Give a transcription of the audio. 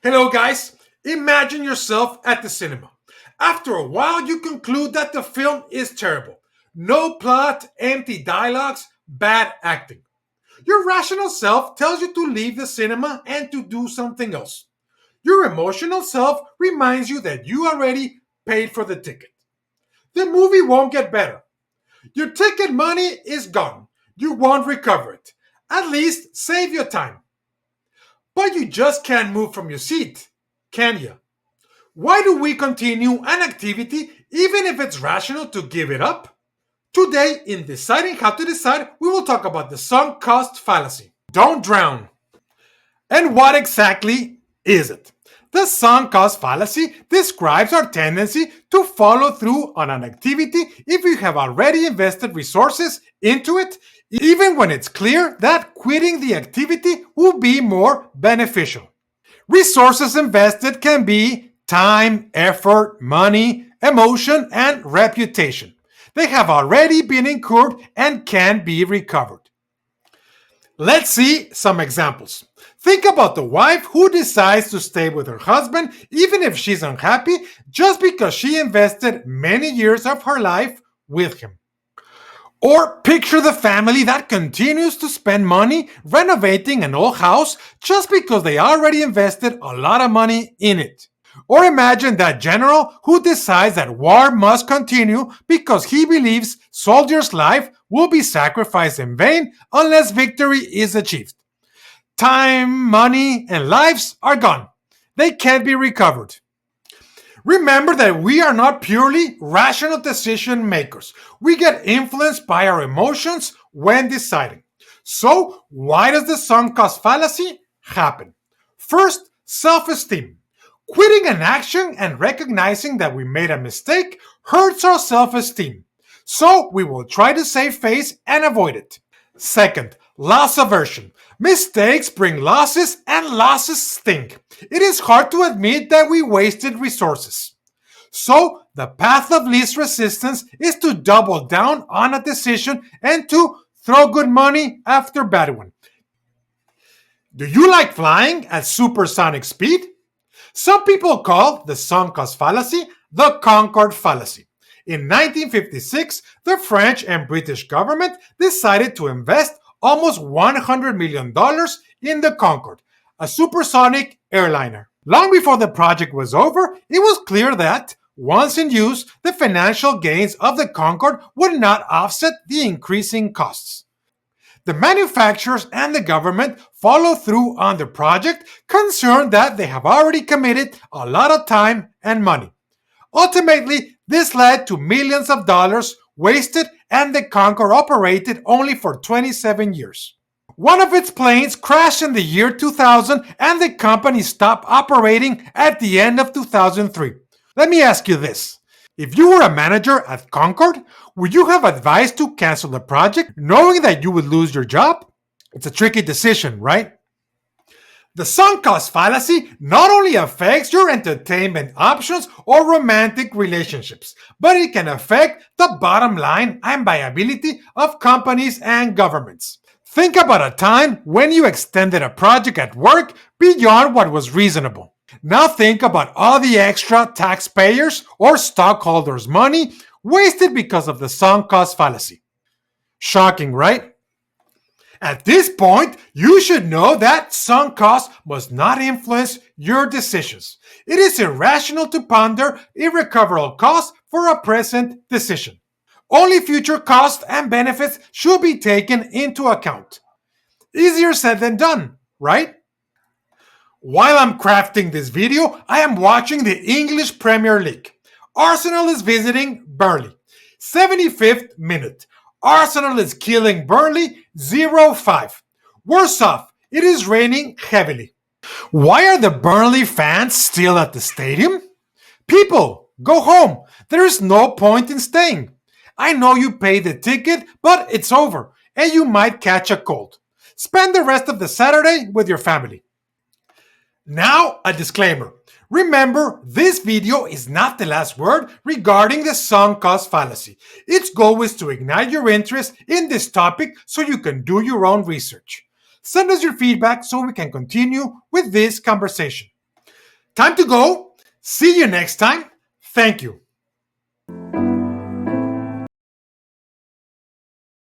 Hello, guys. Imagine yourself at the cinema. After a while, you conclude that the film is terrible. No plot, empty dialogues, bad acting. Your rational self tells you to leave the cinema and to do something else. Your emotional self reminds you that you already paid for the ticket. The movie won't get better. Your ticket money is gone. You won't recover it. At least save your time. But you just can't move from your seat, can you? Why do we continue an activity even if it's rational to give it up? Today, in Deciding How to Decide, we will talk about the sunk cost fallacy. Don't drown. And what exactly is it? The sunk cost fallacy describes our tendency to follow through on an activity if we have already invested resources into it, even when it's clear that quitting the activity will be more beneficial. Resources invested can be time, effort, money, emotion, and reputation. They have already been incurred and can be recovered. Let's see some examples. Think about the wife who decides to stay with her husband even if she's unhappy just because she invested many years of her life with him. Or picture the family that continues to spend money renovating an old house just because they already invested a lot of money in it. Or imagine that general who decides that war must continue because he believes soldiers' life will be sacrificed in vain unless victory is achieved. Time, money, and lives are gone. They can't be recovered. Remember that we are not purely rational decision makers. We get influenced by our emotions when deciding. So, why does the sunk cost fallacy happen? First, self-esteem. Quitting an action and recognizing that we made a mistake hurts our self-esteem. So, we will try to save face and avoid it. Second, loss aversion. Mistakes bring losses and losses stink. It is hard to admit that we wasted resources. So, the path of least resistance is to double down on a decision and to throw good money after bad one. Do you like flying at supersonic speed? Some people call the sunk cost fallacy the Concorde fallacy. In 1956, the French and British government decided to invest almost $100 million in the Concorde, a supersonic airliner. Long before the project was over, it was clear that, once in use, the financial gains of the Concorde would not offset the increasing costs. The manufacturers and the government follow through on the project, concerned that they have already committed a lot of time and money. Ultimately, this led to millions of dollars wasted, and the Concorde operated only for 27 years. One of its planes crashed in the year 2000, and the company stopped operating at the end of 2003. Let me ask you this. If you were a manager at Concorde, would you have advised to cancel the project knowing that you would lose your job? It's a tricky decision, right? The sunk cost fallacy not only affects your entertainment options or romantic relationships, but it can affect the bottom line and viability of companies and governments. Think about a time when you extended a project at work beyond what was reasonable. Now think about all the extra taxpayers or stockholders' money wasted because of the sunk cost fallacy. Shocking, right? At this point, you should know that sunk cost must not influence your decisions. It is irrational to ponder irrecoverable costs for a present decision. Only future costs and benefits should be taken into account. Easier said than done, right? While I'm crafting this video, I am watching the English Premier League. Arsenal is visiting Burnley. 75th minute. Arsenal is killing Burnley 0-5. Worse off, it is raining heavily. Why are the Burnley fans still at the stadium? People, go home. There is no point in staying. I know you paid the ticket, but it's over, and you might catch a cold. Spend the rest of the Saturday with your family. Now, a disclaimer. Remember, this video is not the last word regarding the sunk cost fallacy. Its goal is to ignite your interest in this topic so you can do your own research. Send us your feedback so we can continue with this conversation. Time to go. See you next time. Thank you.